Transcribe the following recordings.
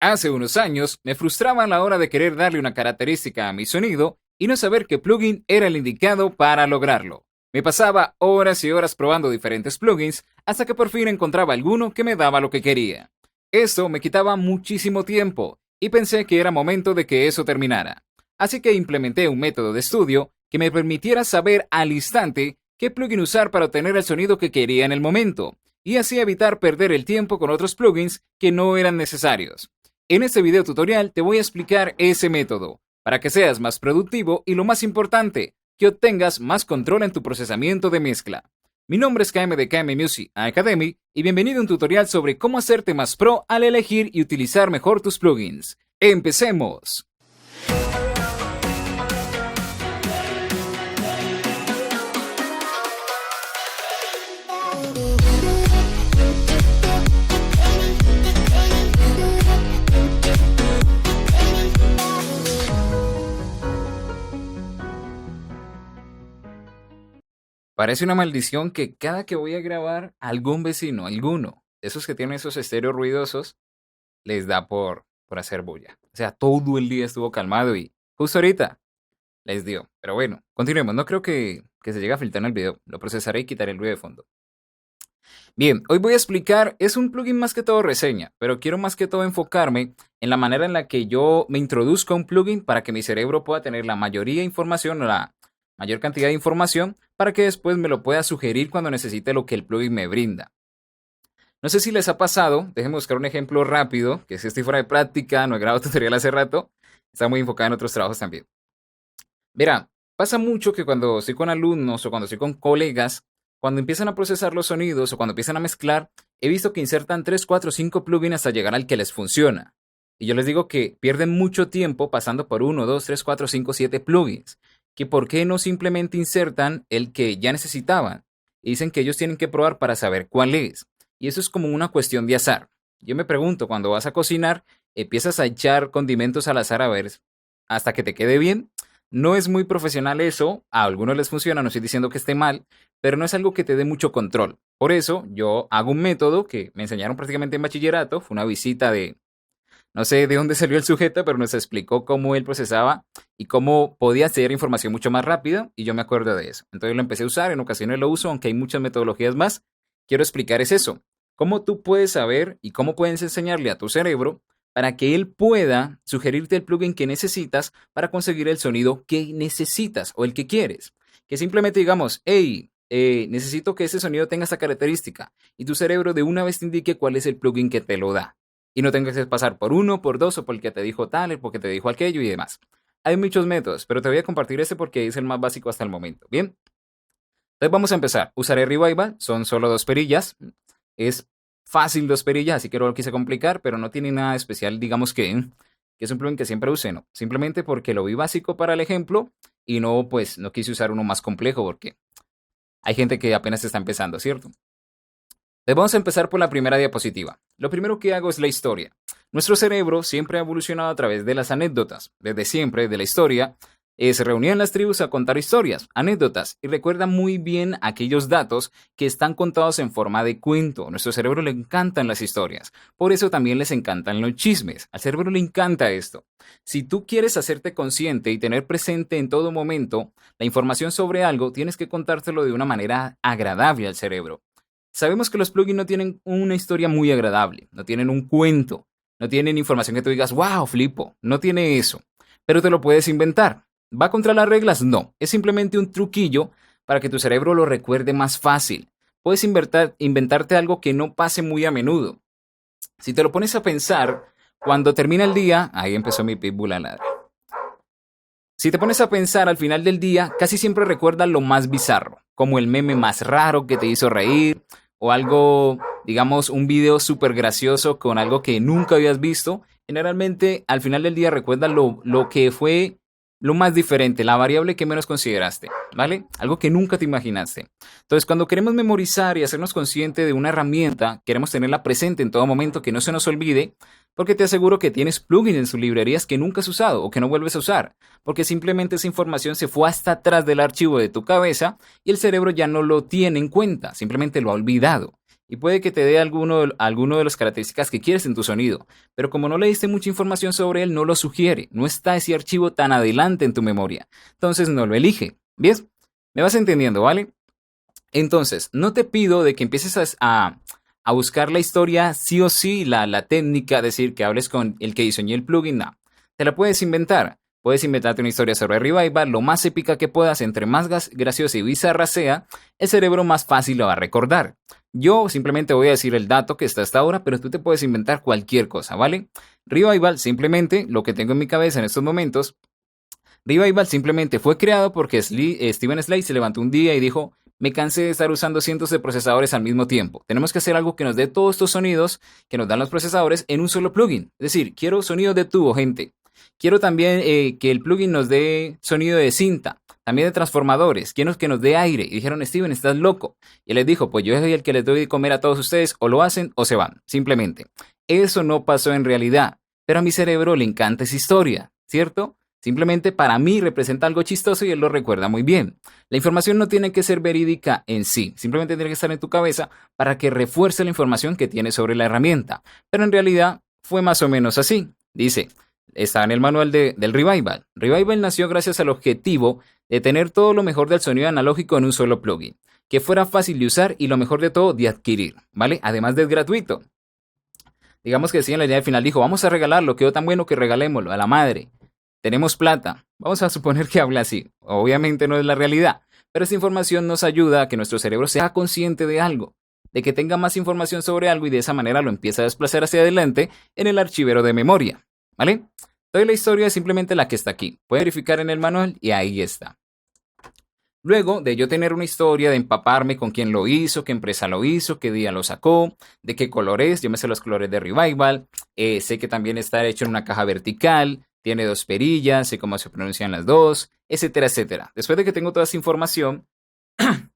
Hace unos años me frustraba a la hora de querer darle una característica a mi sonido y no saber qué plugin era el indicado para lograrlo. Me pasaba horas y horas probando diferentes plugins hasta que por fin encontraba alguno que me daba lo que quería. Esto me quitaba muchísimo tiempo y pensé que era momento de que eso terminara. Así que implementé un método de estudio que me permitiera saber al instante qué plugin usar para obtener el sonido que quería en el momento, y así evitar perder el tiempo con otros plugins que no eran necesarios. En este video tutorial te voy a explicar ese método, para que seas más productivo y lo más importante, que obtengas más control en tu procesamiento de mezcla. Mi nombre es KM de KM Music Academy y bienvenido a un tutorial sobre cómo hacerte más pro al elegir y utilizar mejor tus plugins. ¡Empecemos! Parece una maldición que cada que voy a grabar, algún vecino, alguno, de esos que tienen esos estéreos ruidosos, les da por hacer bulla. O sea, todo el día estuvo calmado y justo ahorita les dio. Pero bueno, continuemos. No creo que se llegue a filtrar en el video. Lo procesaré y quitaré el ruido de fondo. Bien, hoy voy a explicar, es un plugin más que todo reseña, pero quiero más que todo enfocarme en la manera en la que yo me introduzco a un plugin para que mi cerebro pueda tener la mayoría de información o la mayor cantidad de información para que después me lo pueda sugerir cuando necesite lo que el plugin me brinda. No sé si les ha pasado, déjenme buscar un ejemplo rápido, que si estoy fuera de práctica, no he grabado tutorial hace rato, está muy enfocado en otros trabajos también. Verá, pasa mucho que cuando estoy con alumnos o cuando estoy con colegas, cuando empiezan a procesar los sonidos o cuando empiezan a mezclar, he visto que insertan 3, 4, 5 plugins hasta llegar al que les funciona. Y yo les digo que pierden mucho tiempo pasando por 1, 2, 3, 4, 5, 7 plugins. Que por qué no simplemente insertan el que ya necesitaban. Y dicen que ellos tienen que probar para saber cuál es. Y eso es como una cuestión de azar. Yo me pregunto, cuando vas a cocinar, empiezas a echar condimentos al azar a ver hasta que te quede bien. No es muy profesional eso, a algunos les funciona, no estoy diciendo que esté mal, pero no es algo que te dé mucho control. Por eso yo hago un método que me enseñaron prácticamente en bachillerato, fue una visita de, no sé de dónde salió el sujeto, pero nos explicó cómo él procesaba y cómo podía acceder a información mucho más rápida, y yo me acuerdo de eso. Entonces lo empecé a usar, en ocasiones lo uso, aunque hay muchas metodologías más. Quiero explicar es eso, cómo tú puedes saber y cómo puedes enseñarle a tu cerebro para que él pueda sugerirte el plugin que necesitas para conseguir el sonido que necesitas o el que quieres. Que simplemente digamos, hey, necesito que ese sonido tenga esta característica, y tu cerebro de una vez te indique cuál es el plugin que te lo da. Y no tengas que pasar por uno, por dos, o por el que te dijo tal, el porque te dijo aquello y demás. Hay muchos métodos, pero te voy a compartir este porque es el más básico hasta el momento. Bien, entonces vamos a empezar. Usaré Revival, son solo 2 perillas. Es fácil 2 perillas, así que no lo quise complicar, pero no tiene nada especial, digamos que es un plugin que siempre use, ¿no? Simplemente porque lo vi básico para el ejemplo y no, pues, no quise usar uno más complejo porque hay gente que apenas está empezando, ¿cierto? Vamos a empezar por la primera diapositiva. Lo primero que hago es la historia. Nuestro cerebro siempre ha evolucionado a través de las anécdotas. Desde siempre, de la historia, se reunían las tribus a contar historias, anécdotas, y recuerdan muy bien aquellos datos que están contados en forma de cuento. A nuestro cerebro le encantan las historias. Por eso también les encantan los chismes. Al cerebro le encanta esto. Si tú quieres hacerte consciente y tener presente en todo momento la información sobre algo, tienes que contártelo de una manera agradable al cerebro. Sabemos que los plugins no tienen una historia muy agradable, no tienen un cuento, no tienen información que tú digas, wow, flipo, no tiene eso, pero te lo puedes inventar. ¿Va contra las reglas? No, es simplemente un truquillo para que tu cerebro lo recuerde más fácil. Puedes inventarte algo que no pase muy a menudo. Si te lo pones a pensar, cuando termina el día, ahí empezó mi pitbull a ladrar. Si te pones a pensar al final del día, casi siempre recuerdas lo más bizarro, como el meme más raro que te hizo reír, o algo, digamos, un video súper gracioso con algo que nunca habías visto. Generalmente, al final del día recuerdas lo que fue lo más diferente, la variable que menos consideraste, ¿vale? Algo que nunca te imaginaste. Entonces, cuando queremos memorizar y hacernos consciente de una herramienta, queremos tenerla presente en todo momento, que no se nos olvide, porque te aseguro que tienes plugins en sus librerías que nunca has usado o que no vuelves a usar, porque simplemente esa información se fue hasta atrás del archivo de tu cabeza y el cerebro ya no lo tiene en cuenta, simplemente lo ha olvidado. y puede que te dé alguno de las características que quieres en tu sonido, pero como no le diste mucha información sobre él, no lo sugiere, no está ese archivo tan adelante en tu memoria, entonces no lo elige. ¿Bien? ¿Me vas entendiendo, vale? Entonces, no te pido de que empieces a buscar la historia sí o sí, la técnica, decir que hables con el que diseñó el plugin, no. Te la puedes inventar. Puedes inventarte una historia sobre Revival, lo más épica que puedas, entre más graciosa y bizarra sea, el cerebro más fácil lo va a recordar. Yo simplemente voy a decir el dato que está hasta ahora, pero tú te puedes inventar cualquier cosa, ¿vale? Revival, simplemente, lo que tengo en mi cabeza en estos momentos, Revival simplemente fue creado porque Steven Slade se levantó un día y dijo, me cansé de estar usando cientos de procesadores al mismo tiempo. Tenemos que hacer algo que nos dé todos estos sonidos que nos dan los procesadores en un solo plugin. Es decir, quiero sonido de tubo, gente. Quiero también que el plugin nos dé sonido de cinta, también de transformadores. Quiero que nos dé aire. Y dijeron, Steven, estás loco. Y él les dijo, pues yo soy el que les doy de comer a todos ustedes, o lo hacen o se van, simplemente. Eso no pasó en realidad, pero a mi cerebro le encanta esa historia, ¿cierto? Simplemente para mí representa algo chistoso y él lo recuerda muy bien. La información no tiene que ser verídica en sí, simplemente tiene que estar en tu cabeza para que refuerce la información que tienes sobre la herramienta. Pero en realidad fue más o menos así. Dice, está en el manual del Revival. Revival nació gracias al objetivo de tener todo lo mejor del sonido analógico en un solo plugin, que fuera fácil de usar y lo mejor de todo de adquirir, ¿vale? Además de gratuito. Digamos que sí, en la idea final dijo, vamos a regalarlo, quedó tan bueno que regalémoslo a la madre. Tenemos plata. Vamos a suponer que habla así. Obviamente no es la realidad, pero esta información nos ayuda a que nuestro cerebro sea consciente de algo, de que tenga más información sobre algo y de esa manera lo empieza a desplazar hacia adelante en el archivero de memoria. ¿Vale? Toda la historia es simplemente la que está aquí. Pueden verificar en el manual y ahí está. Luego de yo tener una historia, de empaparme con quién lo hizo, qué empresa lo hizo, qué día lo sacó, de qué color es, yo me sé los colores de Revival, sé que también está hecho en una caja vertical, tiene dos perillas, sé cómo se pronuncian las dos, etcétera, etcétera. Después de que tengo toda esa información,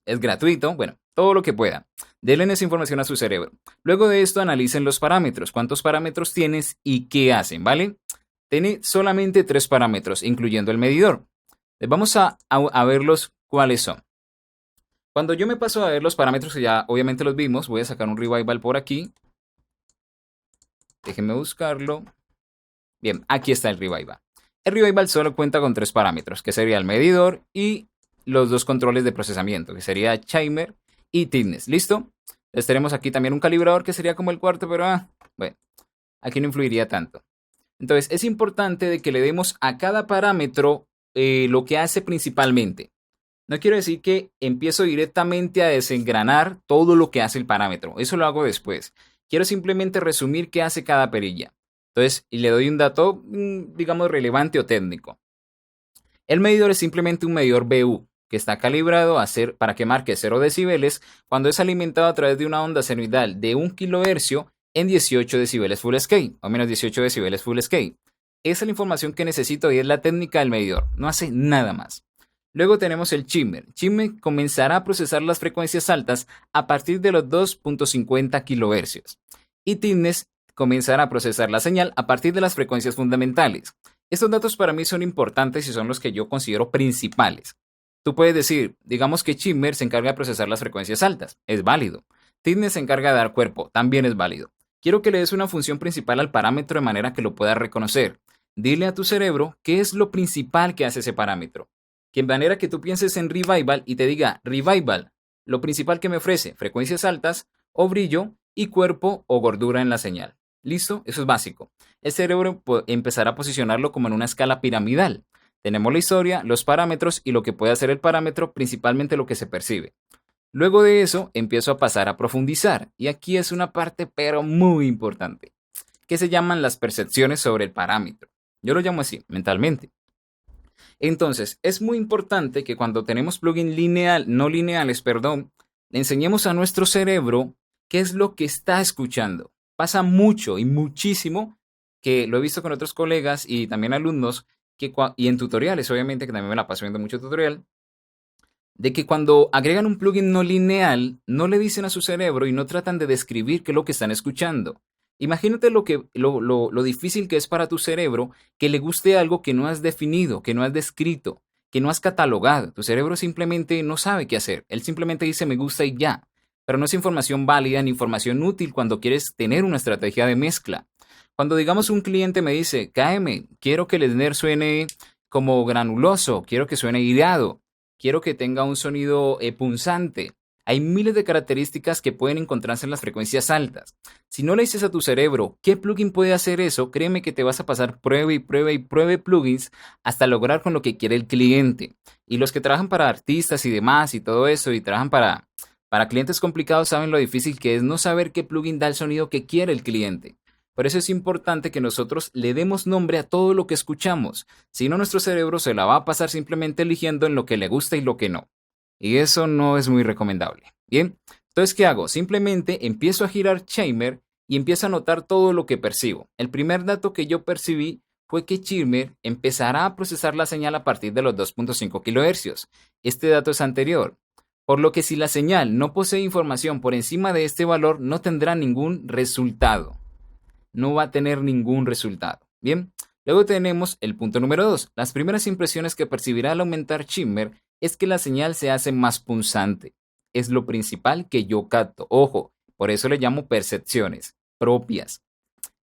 es gratuito, bueno, todo lo que pueda. Denle esa información a su cerebro. Luego de esto, analicen los parámetros, cuántos parámetros tienes y qué hacen, ¿vale? Tiene solamente 3 parámetros, incluyendo el medidor. Vamos a verlos cuáles son. Cuando yo me paso a ver los parámetros que ya obviamente los vimos, voy a sacar un Revival por aquí. Déjenme buscarlo. Bien, aquí está el Revival. El Revival solo cuenta con 3 parámetros, que sería el medidor y los 2 controles de procesamiento, que sería Timer y Thickness. ¿Listo? Entonces tenemos aquí también un calibrador que sería como el cuarto, pero bueno, aquí no influiría tanto. Entonces es importante de que le demos a cada parámetro lo que hace principalmente. No quiero decir que empiezo directamente a desengranar todo lo que hace el parámetro. Eso lo hago después. Quiero simplemente resumir qué hace cada perilla. Entonces, y le doy un dato, digamos, relevante o técnico. El medidor es simplemente un medidor BU que está calibrado para que marque 0 decibeles cuando es alimentado a través de una onda senoidal de 1 kHz en 18 decibeles full scale, o menos 18 decibeles full scale. Esa es la información que necesito y es la técnica del medidor. No hace nada más. Luego tenemos el Chimmer. Chimmer comenzará a procesar las frecuencias altas a partir de los 2.50 kHz. Y Thickness comenzará a procesar la señal a partir de las frecuencias fundamentales. Estos datos para mí son importantes y son los que yo considero principales. Tú puedes decir, digamos que Chimmer se encarga de procesar las frecuencias altas. Es válido. Thickness se encarga de dar cuerpo. También es válido. Quiero que le des una función principal al parámetro de manera que lo puedas reconocer. Dile a tu cerebro qué es lo principal que hace ese parámetro. Que en manera que tú pienses en Revival y te diga, Revival, lo principal que me ofrece, frecuencias altas o brillo y cuerpo o gordura en la señal. ¿Listo? Eso es básico. El cerebro empezará a posicionarlo como en una escala piramidal. Tenemos la historia, los parámetros y lo que puede hacer el parámetro, principalmente lo que se percibe. Luego de eso, empiezo a pasar a profundizar. Y aquí es una parte pero muy importante, que se llaman las percepciones sobre el parámetro. Yo lo llamo así, mentalmente. Entonces, es muy importante que cuando tenemos plugins no lineales, le enseñemos a nuestro cerebro qué es lo que está escuchando. Pasa mucho y muchísimo, que lo he visto con otros colegas y también alumnos, y en tutoriales, obviamente, que también me la paso viendo mucho tutorial, de que cuando agregan un plugin no lineal, no le dicen a su cerebro y no tratan de describir qué es lo que están escuchando. Imagínate lo difícil que es para tu cerebro que le guste algo que no has definido, que no has descrito, que no has catalogado. Tu cerebro simplemente no sabe qué hacer. Él simplemente dice me gusta y ya. pero no es información válida ni información útil cuando quieres tener una estrategia de mezcla. Cuando digamos un cliente me dice, KM, quiero que el snare suene como granuloso, quiero que suene aireado, quiero que tenga un sonido punzante. Hay miles de características que pueden encontrarse en las frecuencias altas. Si no le dices a tu cerebro qué plugin puede hacer eso, créeme que te vas a pasar prueba y prueba y prueba de plugins hasta lograr con lo que quiere el cliente. Y los que trabajan para artistas y demás y todo eso y trabajan para clientes complicados saben lo difícil que es no saber qué plugin da el sonido que quiere el cliente. Por eso es importante que nosotros le demos nombre a todo lo que escuchamos. Si no, nuestro cerebro se la va a pasar simplemente eligiendo en lo que le gusta y lo que no. Y eso no es muy recomendable. Bien, entonces, ¿qué hago? Simplemente empiezo a girar Shimmer y empiezo a notar todo lo que percibo. El primer dato que yo percibí fue que Shimmer empezará a procesar la señal a partir de los 2.5 kHz. Este dato es anterior. Por lo que si la señal no posee información por encima de este valor, no tendrá ningún resultado. No va a tener ningún resultado. Bien, luego tenemos el punto número 2. Las primeras impresiones que percibirá al aumentar Shimmer es que la señal se hace más punzante. Es lo principal que yo capto. Ojo, por eso le llamo percepciones propias.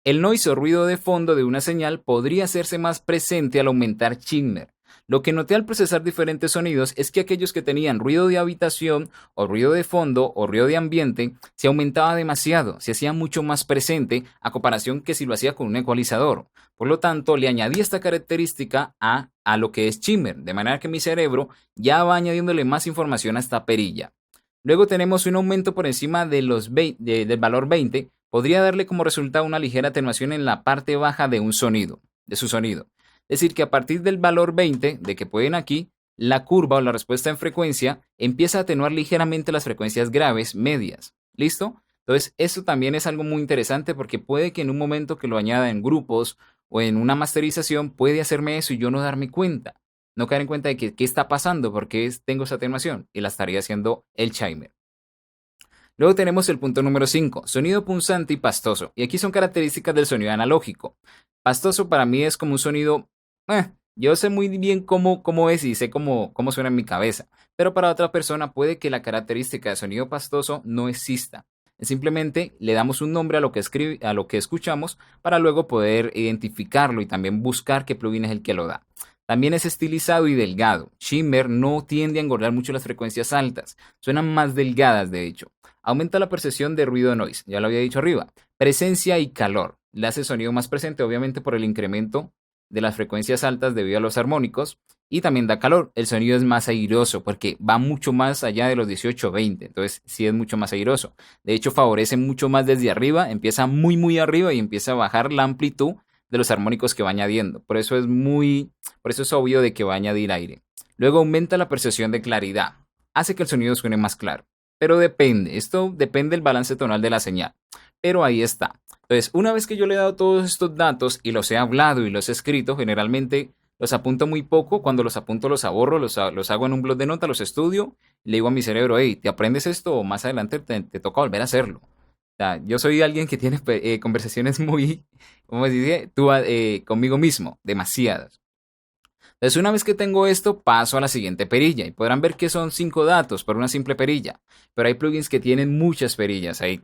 El noise o ruido de fondo de una señal podría hacerse más presente al aumentar Shimmer. Lo que noté al procesar diferentes sonidos es que aquellos que tenían ruido de habitación o ruido de fondo o ruido de ambiente se aumentaba demasiado, se hacía mucho más presente a comparación que si lo hacía con un ecualizador. Por lo tanto, le añadí esta característica a lo que es Shimmer, de manera que mi cerebro ya va añadiéndole más información a esta perilla. Luego tenemos un aumento por encima de del valor 20, podría darle como resultado una ligera atenuación en la parte baja de su sonido. Es decir, que a partir del valor 20 de que pueden aquí, la curva o la respuesta en frecuencia empieza a atenuar ligeramente las frecuencias graves, medias. ¿Listo? Entonces, esto también es algo muy interesante porque puede que en un momento que lo añada en grupos o en una masterización puede hacerme eso y yo no darme cuenta. No caer en cuenta de que qué está pasando, porque tengo esa atenuación y la estaría haciendo el Shimmer. Luego tenemos el punto número 5, sonido punzante y pastoso. Y aquí son características del sonido analógico. Pastoso para mí es como un sonido, yo sé muy bien cómo es y sé cómo suena en mi cabeza. Pero para otra persona puede que la característica de sonido pastoso no exista. Simplemente le damos un nombre a lo que escuchamos para luego poder identificarlo y también buscar qué plugin es el que lo da. También es estilizado y delgado. Shimmer no tiende a engordar mucho las frecuencias altas. Suenan más delgadas, de hecho. Aumenta la percepción de ruido noise, ya lo había dicho arriba. Presencia y calor. Le hace sonido más presente, obviamente, por el incremento de las frecuencias altas debido a los armónicos. Y también da calor. El sonido es más airoso porque va mucho más allá de los 18-20. Entonces, sí es mucho más airoso. De hecho, favorece mucho más desde arriba. Empieza muy, muy arriba y empieza a bajar la amplitud de los armónicos que va añadiendo. Por eso es obvio de que va a añadir aire. Luego aumenta la percepción de claridad. Hace que el sonido suene más claro. Pero depende, esto depende del balance tonal de la señal. Pero ahí está. Entonces, una vez que yo le he dado todos estos datos y los he hablado y los he escrito, generalmente los apunto muy poco. Cuando los apunto los ahorro, los hago en un blog de notas, los estudio. Le digo a mi cerebro, hey, ¿te aprendes esto o más adelante te toca volver a hacerlo? O sea, yo soy alguien que tiene conversaciones muy, ¿cómo se dice? Conmigo mismo, demasiadas. Entonces, una vez que tengo esto, paso a la siguiente perilla y podrán ver que son 5 datos por una simple perilla. Pero hay plugins que tienen muchas perillas, hay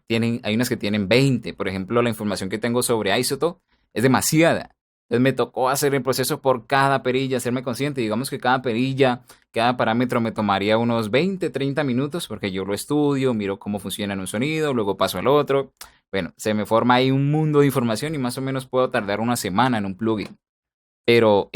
unas que tienen 20. Por ejemplo, la información que tengo sobre Isotope es demasiada. Entonces me tocó hacer el proceso por cada perilla, hacerme consciente. Digamos que cada perilla, cada parámetro me tomaría unos 20-30 minutos porque yo lo estudio, miro cómo funciona en un sonido, luego paso al otro. Bueno, se me forma ahí un mundo de información y más o menos puedo tardar una semana en un plugin, pero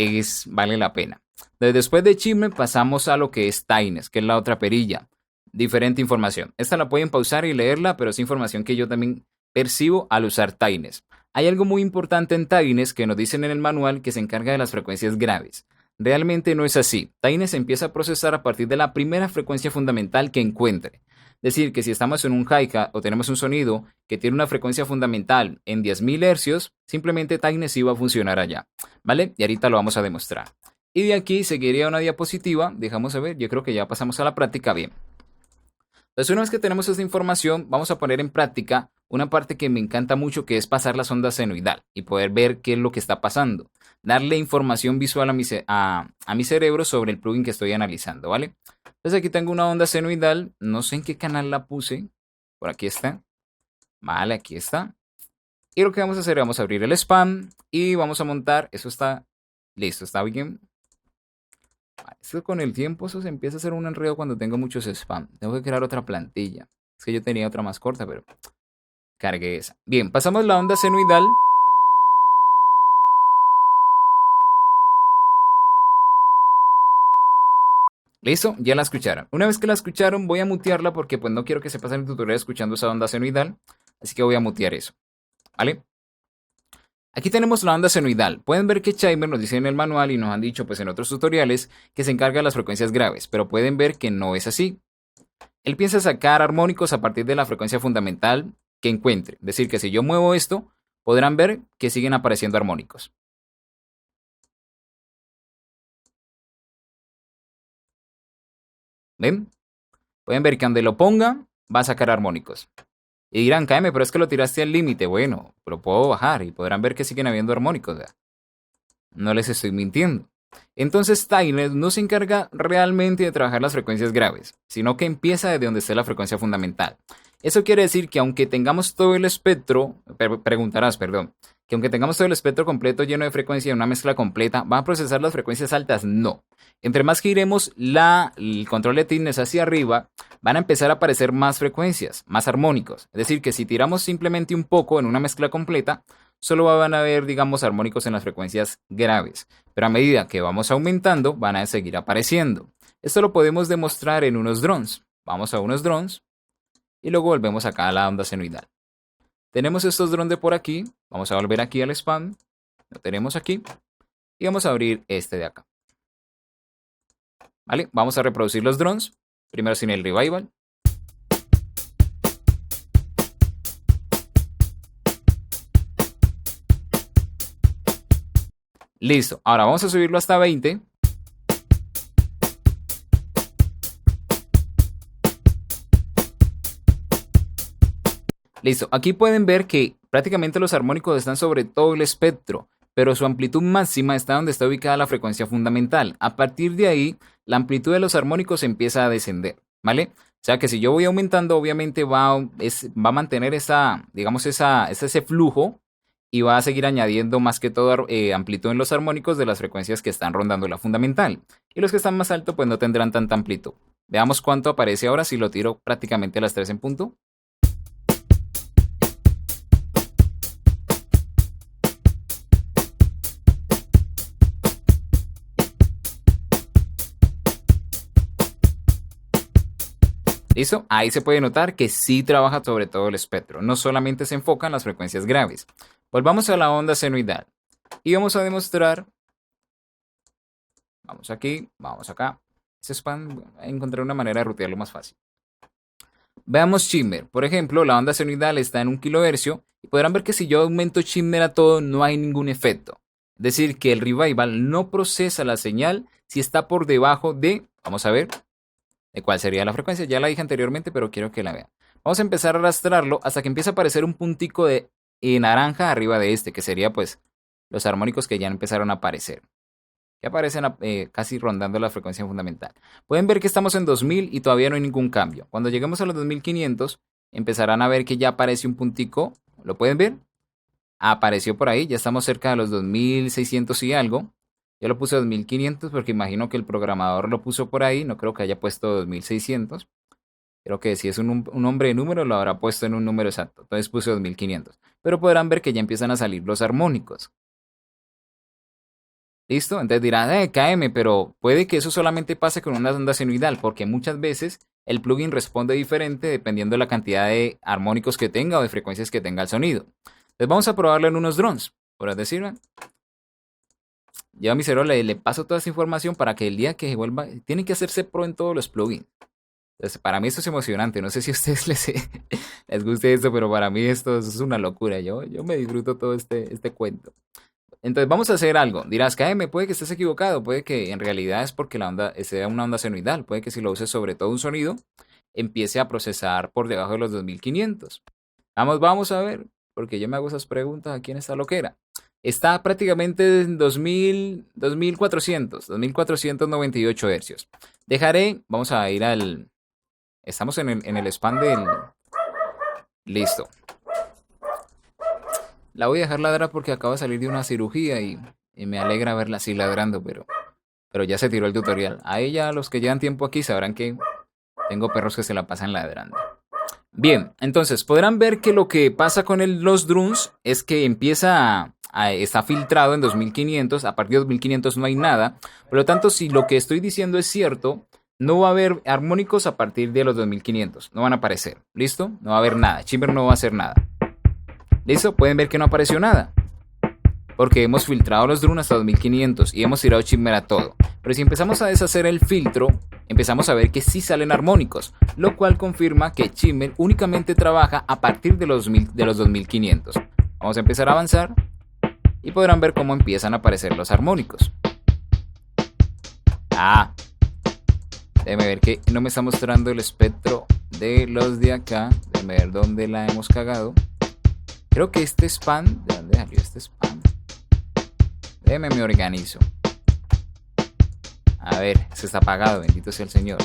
vale la pena. Después de Shimmer pasamos a lo que es Taines, que es la otra perilla. Diferente información. Esta la pueden pausar y leerla, pero es información que yo también percibo al usar Taines. Hay algo muy importante en Taines que nos dicen en el manual que se encarga de las frecuencias graves. Realmente no es así. Taines empieza a procesar a partir de la primera frecuencia fundamental que encuentre. Es decir, que si estamos en un hi-hat o tenemos un sonido que tiene una frecuencia fundamental en 10.000 Hz, simplemente Taines sí va a funcionar allá, ¿vale? Y ahorita lo vamos a demostrar. Y de aquí seguiría una diapositiva, dejamos a ver, yo creo que ya pasamos a la práctica bien. Entonces, una vez que tenemos esta información, vamos a poner en práctica una parte que me encanta mucho, que es pasar las ondas senoidal y poder ver qué es lo que está pasando. Darle información visual a mi cerebro sobre el plugin que estoy analizando, ¿vale? Entonces aquí tengo una onda senoidal, no sé en qué canal la puse, Por aquí está. Vale, aquí está. Y lo que vamos a hacer, vamos a abrir el spam y vamos a montar, eso está listo, está bien. Esto con el tiempo, eso se empieza a hacer un enredo cuando tengo muchos spam. Tengo que crear otra plantilla. Es que yo tenía otra más corta, pero cargué esa. Bien, pasamos la onda senoidal. Listo, ya la escucharon. Una vez que la escucharon, voy a mutearla porque pues no quiero que se pasen el tutorial escuchando esa onda senoidal. Así que voy a mutear eso. ¿Vale? Aquí tenemos la onda senoidal. Pueden ver que Chimer nos dice en el manual y nos han dicho pues en otros tutoriales que se encarga de las frecuencias graves, pero pueden ver que no es así. Él piensa sacar armónicos a partir de la frecuencia fundamental que encuentre. Es decir, que si yo muevo esto, podrán ver que siguen apareciendo armónicos. ¿Ven? Pueden ver que donde lo ponga, va a sacar armónicos. Y dirán, KM, pero es que lo tiraste al límite. Bueno, pero puedo bajar y podrán ver que siguen habiendo armónicos. ¿Verdad? No les estoy mintiendo. Entonces Tyler no se encarga realmente de trabajar las frecuencias graves, sino que empieza desde donde esté la frecuencia fundamental. Eso quiere decir que aunque tengamos todo el espectro, preguntarás, perdón, que aunque tengamos todo el espectro completo lleno de frecuencia y una mezcla completa, ¿va a procesar las frecuencias altas? No. Entre más que iremos el control de thickness hacia arriba, van a empezar a aparecer más frecuencias, más armónicos. Es decir, que si tiramos simplemente un poco en una mezcla completa, solo van a haber, digamos, armónicos en las frecuencias graves. Pero a medida que vamos aumentando, van a seguir apareciendo. Esto lo podemos demostrar en unos drones. Vamos a unos drones y luego volvemos acá a la onda senoidal. Tenemos estos drones de por aquí. Vamos a volver aquí al spam. Lo tenemos aquí. Y vamos a abrir este de acá. ¿Vale? Vamos a reproducir los drones. Primero sin el revival. Listo. Ahora vamos a subirlo hasta 20. Listo. Aquí pueden ver que prácticamente los armónicos están sobre todo el espectro, pero su amplitud máxima está donde está ubicada la frecuencia fundamental. A partir de ahí, la amplitud de los armónicos empieza a descender, ¿vale? O sea que si yo voy aumentando, obviamente va a mantener digamos, ese flujo y va a seguir añadiendo más que todo amplitud en los armónicos de las frecuencias que están rondando la fundamental. Y los que están más altos pues no tendrán tanta amplitud. Veamos cuánto aparece ahora si lo tiro prácticamente a las 3 en punto. ¿Listo? Ahí se puede notar que sí trabaja sobre todo el espectro, no solamente se enfoca en las frecuencias graves. Volvamos a la onda senoidal y vamos a demostrar, vamos aquí, vamos acá, ese spam, encontré una manera de rutearlo más fácil. Veamos shimmer, por ejemplo, la onda senoidal está en 1 kHz y podrán ver que si yo aumento shimmer a todo no hay ningún efecto. Es decir, que el revival no procesa la señal si está por debajo de, vamos a ver, de cuál sería la frecuencia. Ya la dije anteriormente, pero quiero que la vean. Vamos a empezar a arrastrarlo hasta que empiece a aparecer un puntico de naranja arriba de este, que sería pues los armónicos que ya empezaron a aparecer. Que aparecen casi rondando la frecuencia fundamental. Pueden ver que estamos en 2000 y todavía no hay ningún cambio. Cuando lleguemos a los 2500, empezarán a ver que ya aparece un puntico. ¿Lo pueden ver? Apareció por ahí, ya estamos cerca de los 2600 y algo. Yo lo puse 2500 porque imagino que el programador lo puso por ahí. No creo que haya puesto 2600. Creo que si es un nombre de número lo habrá puesto en un número exacto. Entonces puse 2500. Pero podrán ver que ya empiezan a salir los armónicos. ¿Listo? Entonces dirán, KM, pero puede que eso solamente pase con una onda senoidal porque muchas veces el plugin responde diferente dependiendo de la cantidad de armónicos que tenga o de frecuencias que tenga el sonido. Entonces vamos a probarlo en unos drones. Por así decirlo. Yo a mi cerebro le paso toda esa información para que el día que se vuelva, tienen que hacerse pro en todos los plugins. Entonces, para mí esto es emocionante. No sé si a ustedes les guste esto, pero para mí esto es una locura. Yo me disfruto todo este cuento. Entonces, vamos a hacer algo. Dirás, KM, puede que estés equivocado. Puede que en realidad es porque la onda sea una onda senoidal. Puede que si lo uses sobre todo un sonido, empiece a procesar por debajo de los 2500. Vamos a ver, porque yo me hago esas preguntas aquí en esta loquera. Está prácticamente en 2498 hercios. Dejaré, vamos a ir al... Estamos en el spam Listo. La voy a dejar ladrar porque acaba de salir de una cirugía y me alegra verla así ladrando, pero ya se tiró el tutorial. A ella, los que llevan tiempo aquí, sabrán que tengo perros que se la pasan ladrando. Bien, entonces podrán ver que lo que pasa con los drones es que está filtrado en 2500, a partir de 2500 no hay nada. Por lo tanto, si lo que estoy diciendo es cierto, no va a haber armónicos a partir de los 2500, no van a aparecer, ¿listo? No va a haber nada, Chimber no va a hacer nada. ¿Listo? Pueden ver que no apareció nada, porque hemos filtrado los drones hasta 2500 y hemos tirado Chimber a todo. Pero si empezamos a deshacer el filtro, empezamos a ver que sí salen armónicos, lo cual confirma que Chimber únicamente trabaja a partir de los 2500. Vamos a empezar a avanzar y podrán ver cómo empiezan a aparecer los armónicos. Déjeme ver que no me está mostrando el espectro de los de acá. Déjeme ver dónde la hemos cagado. Creo que este spam, ¿de dónde salió este spam? Déjeme me organizo. A ver, se está apagado, bendito sea el Señor.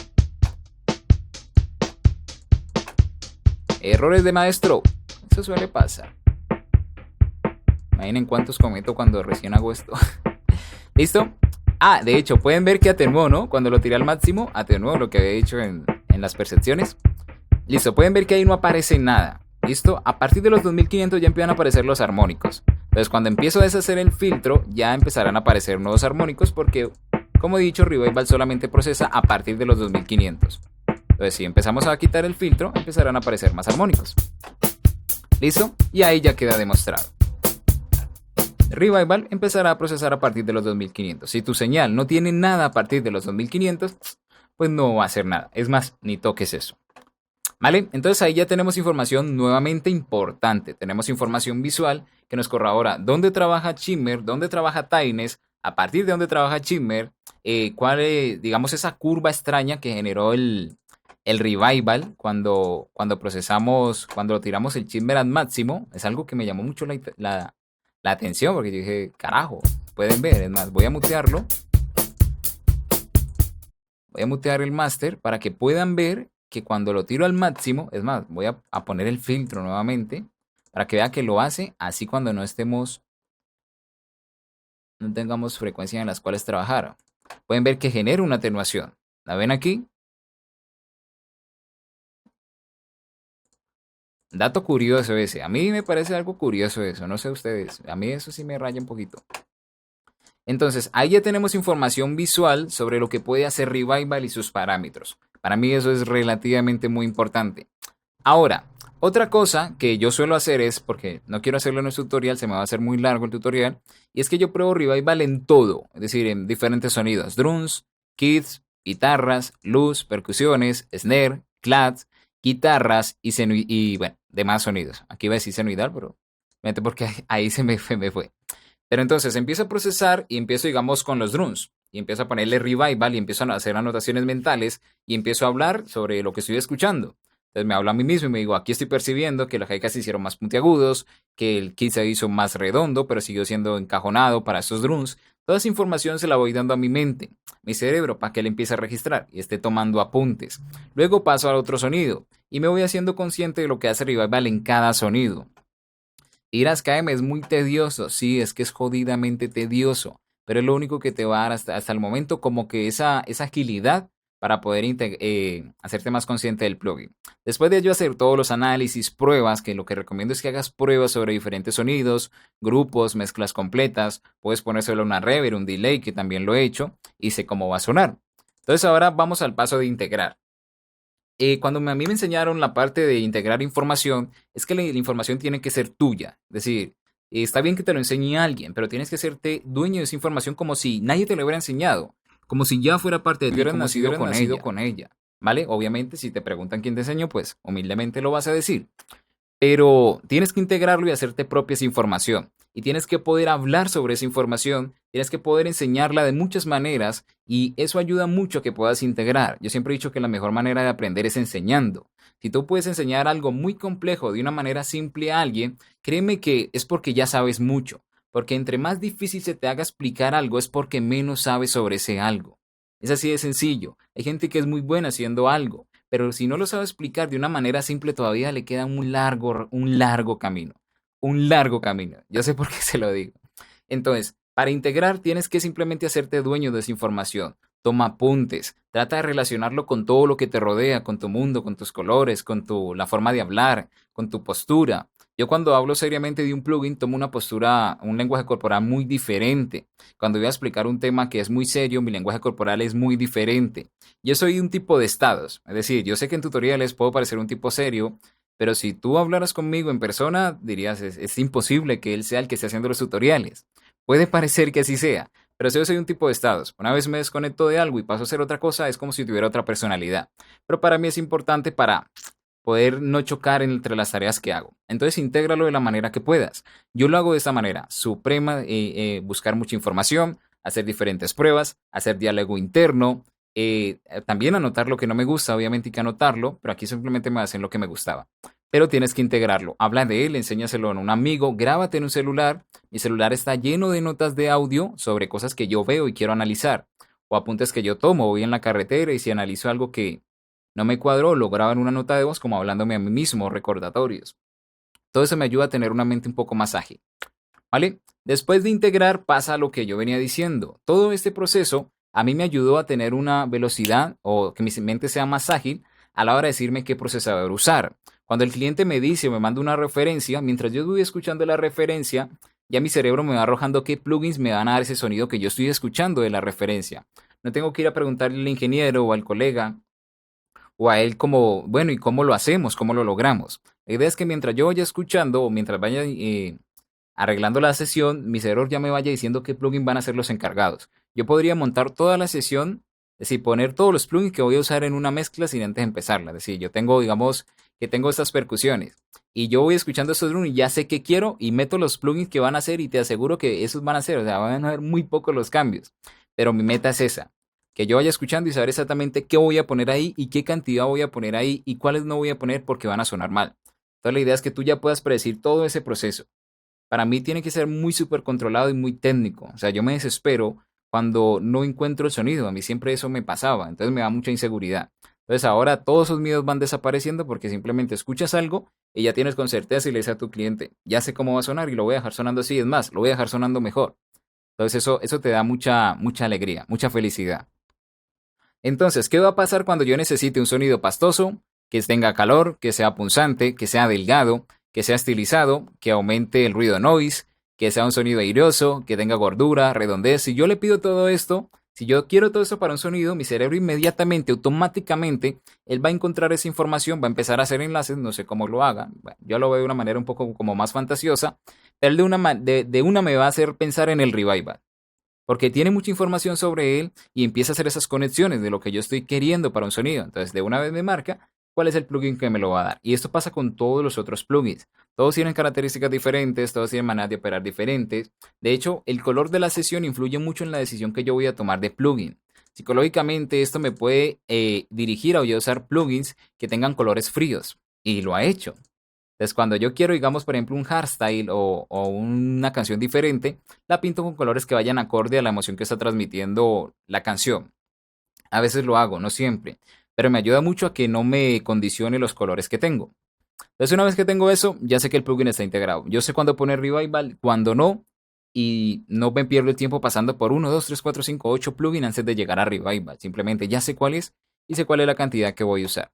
Errores de maestro. Eso suele pasar. Imaginen cuántos cometo cuando recién hago esto. ¿Listo? De hecho, pueden ver que atenuó, ¿no? Cuando lo tiré al máximo, atenuó lo que había hecho en las percepciones. Listo, pueden ver que ahí no aparece nada. ¿Listo? A partir de los 2500 ya empiezan a aparecer los armónicos. Entonces, cuando empiezo a deshacer el filtro, ya empezarán a aparecer nuevos armónicos porque, como he dicho, Revival solamente procesa a partir de los 2500. Entonces, si empezamos a quitar el filtro, empezarán a aparecer más armónicos. ¿Listo? Y ahí ya queda demostrado. Revival empezará a procesar a partir de los 2500. Si tu señal no tiene nada a partir de los 2500, pues no va a hacer nada. Es más, ni toques eso. ¿Vale? Entonces ahí ya tenemos información nuevamente importante. Tenemos información visual que nos corrobora dónde trabaja Chimmer, dónde trabaja Tynes, a partir de dónde trabaja Chimmer, cuál es, digamos, esa curva extraña que generó el Revival cuando lo tiramos el Chimmer al máximo. Es algo que me llamó mucho la atención porque yo dije, carajo, pueden ver. Es más, voy a mutearlo. Voy a mutear el máster para que puedan ver que cuando lo tiro al máximo, es más, voy a poner el filtro nuevamente para que vea que lo hace así cuando no tengamos frecuencias en las cuales trabajar. Pueden ver que genera una atenuación. ¿La ven aquí? Dato curioso ese. A mí me parece algo curioso eso. No sé ustedes. A mí eso sí me raya un poquito. Entonces, ahí ya tenemos información visual sobre lo que puede hacer Revival y sus parámetros. Para mí eso es relativamente muy importante. Ahora, otra cosa que yo suelo hacer es, porque no quiero hacerlo en el tutorial, se me va a hacer muy largo el tutorial, y es que yo pruebo Revival en todo, es decir, en diferentes sonidos, drums, kits, guitarras, luz, percusiones, snare, clads, guitarras y bueno, demás sonidos. Aquí iba a decir senoidal, pero porque ahí se me fue. Pero entonces empiezo a procesar y empiezo, digamos, con los drums. Y empiezo a ponerle revival y empiezo a hacer anotaciones mentales y empiezo a hablar sobre lo que estoy escuchando. Entonces me hablo a mí mismo y me digo, aquí estoy percibiendo que los hi-hats se hicieron más puntiagudos, que el kit se hizo más redondo, pero siguió siendo encajonado para esos drums. Toda esa información se la voy dando a mi mente, mi cerebro, para que él empiece a registrar y esté tomando apuntes. Luego paso al otro sonido y me voy haciendo consciente de lo que hace revival en cada sonido. Ir a Skyrim es muy tedioso, sí, es que es jodidamente tedioso, pero es lo único que te va a dar hasta el momento como que esa agilidad para poder hacerte más consciente del plugin. Después de ello hacer todos los análisis, pruebas, que lo que recomiendo es que hagas pruebas sobre diferentes sonidos, grupos, mezclas completas, puedes ponérselo una reverb, un delay, que también lo he hecho, y sé cómo va a sonar. Entonces ahora vamos al paso de integrar. Cuando a mí me enseñaron la parte de integrar información, es que la información tiene que ser tuya. Es decir, está bien que te lo enseñe alguien, pero tienes que hacerte dueño de esa información como si nadie te lo hubiera enseñado, como si ya fuera parte de ti, como si hubieras nacido con ella. ¿Vale? Obviamente, si te preguntan quién te enseñó, pues humildemente lo vas a decir. Pero tienes que integrarlo y hacerte propia esa información. Y tienes que poder hablar sobre esa información, tienes que poder enseñarla de muchas maneras y eso ayuda mucho a que puedas integrar. Yo siempre he dicho que la mejor manera de aprender es enseñando. Si tú puedes enseñar algo muy complejo de una manera simple a alguien, créeme que es porque ya sabes mucho. Porque entre más difícil se te haga explicar algo es porque menos sabes sobre ese algo. Es así de sencillo. Hay gente que es muy buena haciendo algo, pero si no lo sabe explicar de una manera simple, todavía le queda un largo camino. Un largo camino. Yo sé por qué se lo digo. Entonces, para integrar tienes que simplemente hacerte dueño de esa información. Toma apuntes, trata de relacionarlo con todo lo que te rodea, con tu mundo, con tus colores, la forma de hablar, con tu postura. Yo cuando hablo seriamente de un plugin tomo una postura, un lenguaje corporal muy diferente. Cuando voy a explicar un tema que es muy serio, mi lenguaje corporal es muy diferente. Yo soy un tipo de estados, es decir, yo sé que en tutoriales puedo parecer un tipo serio, pero si tú hablaras conmigo en persona, dirías, es imposible que él sea el que esté haciendo los tutoriales. Puede parecer que así sea, pero si yo soy un tipo de estados. Una vez me desconecto de algo y paso a hacer otra cosa, es como si tuviera otra personalidad. Pero para mí es importante para poder no chocar entre las tareas que hago. Entonces, intégralo de la manera que puedas. Yo lo hago de esta manera, suprema, buscar mucha información, hacer diferentes pruebas, hacer diálogo interno, también anotar lo que no me gusta, obviamente hay que anotarlo, pero aquí simplemente me hacen lo que me gustaba. Pero tienes que integrarlo. Habla de él, enséñaselo a un amigo, grábate en un celular. Mi celular está lleno de notas de audio sobre cosas que yo veo y quiero analizar. O apuntes que yo tomo, voy en la carretera y si analizo algo que no me cuadró, lo grabo en una nota de voz como hablándome a mí mismo, recordatorios. Todo eso me ayuda a tener una mente un poco más ágil. ¿Vale? Después de integrar pasa lo que yo venía diciendo. Todo este proceso a mí me ayudó a tener una velocidad o que mi mente sea más ágil a la hora de decirme qué procesador usar. Cuando el cliente me dice o me manda una referencia, mientras yo voy escuchando la referencia, ya mi cerebro me va arrojando qué plugins me van a dar ese sonido que yo estoy escuchando de la referencia. No tengo que ir a preguntarle al ingeniero o al colega o a él como, bueno, ¿y cómo lo hacemos? ¿Cómo lo logramos? La idea es que mientras yo vaya escuchando o mientras vaya arreglando la sesión, mi servidor ya me vaya diciendo qué plugin van a ser los encargados. Yo podría montar toda la sesión, es decir, poner todos los plugins que voy a usar en una mezcla sin antes empezarla. Es decir, yo tengo, digamos, que tengo estas percusiones y yo voy escuchando estos drums y ya sé qué quiero y meto los plugins que van a hacer y te aseguro que esos van a ser, o sea, van a haber muy pocos los cambios. Pero mi meta es esa, que yo vaya escuchando y saber exactamente qué voy a poner ahí y qué cantidad voy a poner ahí y cuáles no voy a poner porque van a sonar mal. Entonces la idea es que tú ya puedas predecir todo ese proceso. Para mí tiene que ser muy súper controlado y muy técnico. O sea, yo me desespero cuando no encuentro el sonido. A mí siempre eso me pasaba. Entonces me da mucha inseguridad. Entonces ahora todos esos miedos van desapareciendo porque simplemente escuchas algo y ya tienes con certeza y le dices a tu cliente, ya sé cómo va a sonar y lo voy a dejar sonando así. Es más, lo voy a dejar sonando mejor. Entonces eso te da mucha alegría, mucha felicidad. Entonces, ¿qué va a pasar cuando yo necesite un sonido pastoso, que tenga calor, que sea punzante, que sea delgado, que sea estilizado, que aumente el ruido noise, que sea un sonido airoso, que tenga gordura, redondez? Si yo le pido todo esto, si yo quiero todo esto para un sonido, mi cerebro inmediatamente, automáticamente, él va a encontrar esa información, va a empezar a hacer enlaces, no sé cómo lo haga, bueno, yo lo veo de una manera un poco como más fantasiosa, pero él de una me va a hacer pensar en el revival porque tiene mucha información sobre él y empieza a hacer esas conexiones de lo que yo estoy queriendo para un sonido. Entonces, de una vez me marca cuál es el plugin que me lo va a dar. Y esto pasa con todos los otros plugins. Todos tienen características diferentes, todos tienen maneras de operar diferentes. De hecho, el color de la sesión influye mucho en la decisión que yo voy a tomar de plugin. Psicológicamente, esto me puede dirigir a yo usar plugins que tengan colores fríos. Y lo ha hecho. Entonces, cuando yo quiero, digamos, por ejemplo, un hardstyle o una canción diferente, la pinto con colores que vayan acorde a la emoción que está transmitiendo la canción. A veces lo hago, no siempre, pero me ayuda mucho a que no me condicione los colores que tengo. Entonces, una vez que tengo eso, ya sé que el plugin está integrado. Yo sé cuándo poner revival, cuándo no, y no me pierdo el tiempo pasando por 1, 2, 3, 4, 5, 8 plugins antes de llegar a revival. Simplemente ya sé cuál es y sé cuál es la cantidad que voy a usar.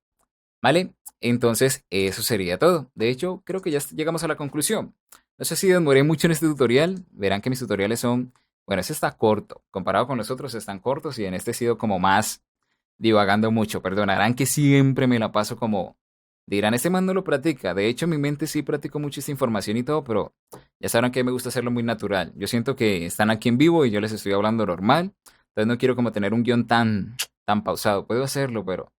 ¿Vale? Entonces, eso sería todo. De hecho, creo que ya llegamos a la conclusión. No sé si demoré mucho en este tutorial. Verán que mis tutoriales son, bueno, este está corto. Comparado con los otros, están cortos y en este he sido como más divagando mucho. Perdonarán que siempre me la paso como, dirán, este man no lo practica. De hecho, en mi mente sí practico mucho esta información y todo, pero ya sabrán que me gusta hacerlo muy natural. Yo siento que están aquí en vivo y yo les estoy hablando normal. Entonces no quiero como tener un guión tan pausado. Puedo hacerlo, pero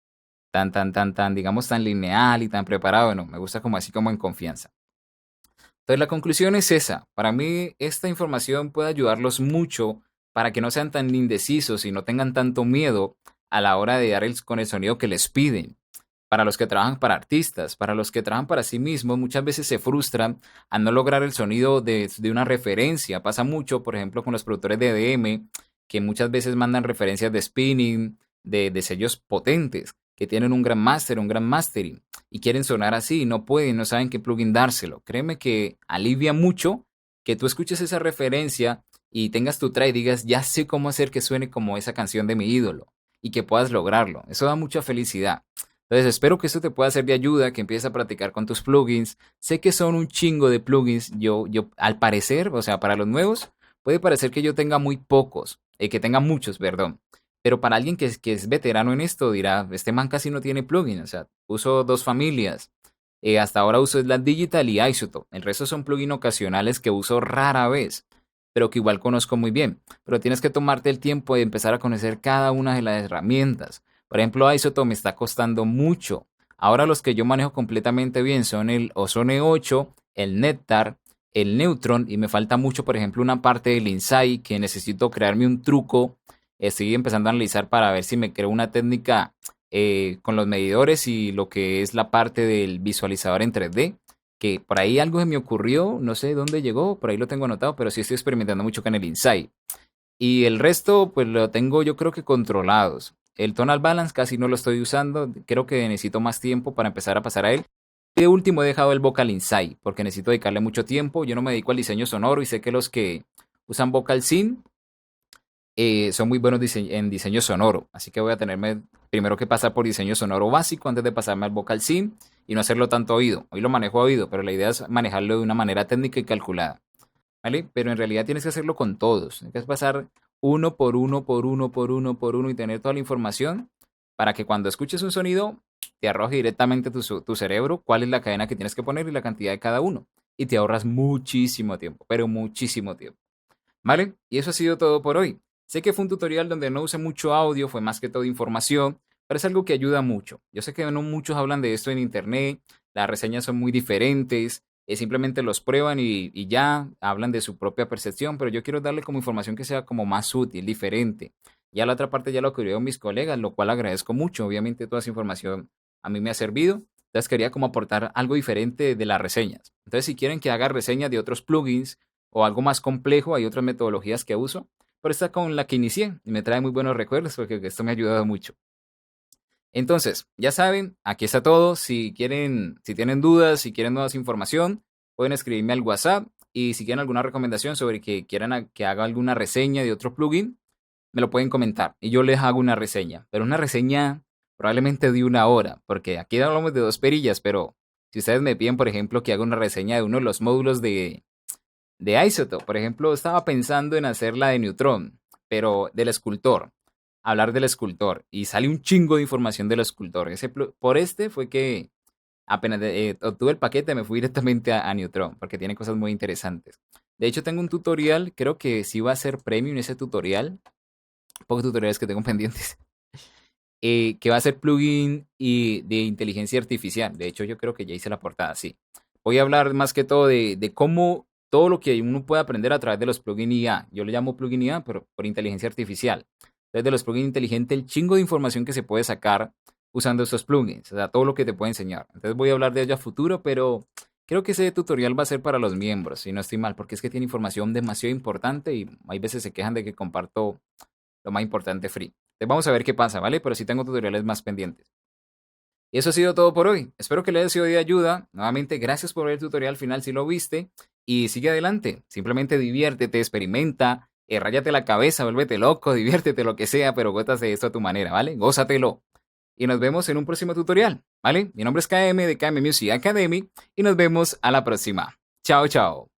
digamos, tan lineal y tan preparado, no, me gusta como así como en confianza. Entonces la conclusión es esa, para mí esta información puede ayudarlos mucho para que no sean tan indecisos y no tengan tanto miedo a la hora de dar con el sonido que les piden. Para los que trabajan para artistas, para los que trabajan para sí mismos, muchas veces se frustran al no lograr el sonido de una referencia. Pasa mucho, por ejemplo, con los productores de EDM, que muchas veces mandan referencias de spinning, de sellos potentes. que tienen un gran máster, un gran mastering y quieren sonar así y no pueden, no saben qué plugin dárselo. Créeme que alivia mucho que tú escuches esa referencia y tengas tu try y digas, ya sé cómo hacer que suene como esa canción de mi ídolo y que puedas lograrlo. Eso da mucha felicidad. Entonces espero que esto te pueda ser de ayuda, que empieces a practicar con tus plugins. Sé que son un chingo de plugins. Yo al parecer, o sea, para los nuevos, puede parecer que yo tenga muy pocos, que tenga muchos, perdón. Pero para alguien que es veterano en esto, dirá, este man casi no tiene plugins. O sea, uso dos familias. Hasta ahora uso Slack Digital y Isotope. El resto son plugins ocasionales que uso rara vez, pero que igual conozco muy bien. Pero tienes que tomarte el tiempo de empezar a conocer cada una de las herramientas. Por ejemplo, Isotope me está costando mucho. Ahora los que yo manejo completamente bien son el Ozone 8, el Nectar, el Neutron y me falta mucho, por ejemplo, una parte del Insight que necesito crearme un truco. Estoy empezando a analizar para ver si me creo una técnica con los medidores y lo que es la parte del visualizador en 3D. Que por ahí algo se me ocurrió, no sé dónde llegó, por ahí lo tengo anotado, pero sí estoy experimentando mucho con el Insight. Y el resto, pues lo tengo yo creo que controlados. El Tonal Balance casi no lo estoy usando, creo que necesito más tiempo para empezar a pasar a él. Y de último he dejado el Vocal Insight, porque necesito dedicarle mucho tiempo. Yo no me dedico al diseño sonoro y sé que los que usan Vocal Synth son muy buenos en diseño sonoro. Así que voy a tenerme primero que pasar por diseño sonoro básico antes de pasarme al Vocal Synth y no hacerlo tanto a oído. Hoy lo manejo a oído, pero la idea es manejarlo de una manera técnica y calculada. ¿Vale? Pero en realidad tienes que hacerlo con todos. Tienes que pasar uno por uno, por uno, por uno, por uno y tener toda la información para que cuando escuches un sonido te arroje directamente tu cerebro cuál es la cadena que tienes que poner y la cantidad de cada uno. Y te ahorras muchísimo tiempo, pero muchísimo tiempo. ¿Vale? Y eso ha sido todo por hoy. Sé que fue un tutorial donde no usé mucho audio, fue más que todo información, pero es algo que ayuda mucho. Yo sé que no muchos hablan de esto en internet, las reseñas son muy diferentes, simplemente los prueban y ya hablan de su propia percepción, pero yo quiero darle como información que sea como más útil, diferente. Ya la otra parte ya lo escribieron mis colegas, lo cual agradezco mucho. Obviamente toda esa información a mí me ha servido. Entonces quería como aportar algo diferente de las reseñas. Entonces si quieren que haga reseñas de otros plugins o algo más complejo, hay otras metodologías que uso, pero esta con la que inicié y me trae muy buenos recuerdos porque esto me ha ayudado mucho. Entonces, ya saben, aquí está todo. Si quieren, si tienen dudas, si quieren nuevas información, pueden escribirme al WhatsApp. Y si quieren alguna recomendación sobre que quieran que haga alguna reseña de otro plugin, me lo pueden comentar y yo les hago una reseña. Pero una reseña probablemente de 1 hora, porque aquí hablamos de 2 perillas, pero si ustedes me piden, por ejemplo, que haga una reseña de uno de los módulos de Isotope, por ejemplo, estaba pensando en hacer la de Neutron, pero del escultor, hablar del escultor, y sale un chingo de información del escultor. Por este fue que apenas obtuve el paquete me fui directamente a Neutron, porque tiene cosas muy interesantes. De hecho, tengo un tutorial, creo que sí va a ser premium ese tutorial, pocos tutoriales que tengo pendientes, que va a ser plugin y de inteligencia artificial. De hecho, yo creo que ya hice la portada, sí. Voy a hablar más que todo de cómo todo lo que uno puede aprender a través de los plugins IA. Yo le llamo plugin IA, pero por inteligencia artificial. Entonces, de los plugins inteligentes, el chingo de información que se puede sacar usando estos plugins. O sea, todo lo que te puede enseñar. Entonces, voy a hablar de ello a futuro, pero creo que ese tutorial va a ser para los miembros, si no estoy mal, porque es que tiene información demasiado importante y hay veces se quejan de que comparto lo más importante free. Entonces, vamos a ver qué pasa, ¿vale? Pero sí tengo tutoriales más pendientes. Y eso ha sido todo por hoy. Espero que le haya sido de ayuda. Nuevamente, gracias por ver el tutorial final si lo viste. Y sigue adelante. Simplemente diviértete, experimenta, ráyate la cabeza, vuélvete loco, diviértete, lo que sea, pero gózate esto a tu manera, ¿vale? Gózatelo. Y nos vemos en un próximo tutorial, ¿vale? Mi nombre es KM de KM Music Academy y nos vemos a la próxima. Chao, chao.